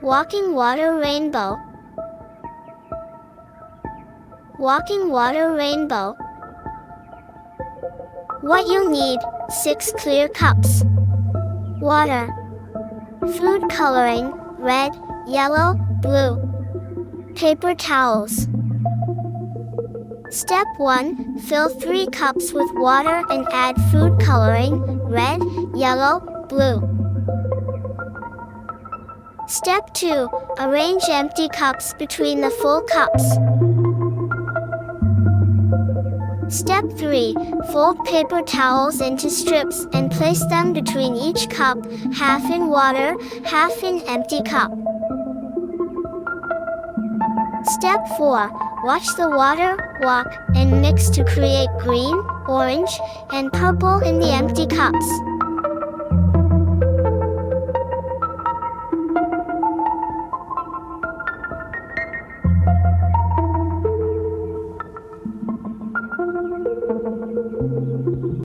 Walking water rainbow. Walking water rainbow. What you need: 6 clear cups. Water. Food coloring, red, yellow, blue. Paper towels. Step 1. Fill 3 cups with water and add food coloring, red, yellow, blue. Step 2. Arrange empty cups between the full cups. Step 3. Fold paper towels into strips and place them between each cup, half in water, half in empty cup. Step 4. Watch the water, walk, and mix to create green, orange, and purple in the empty cups.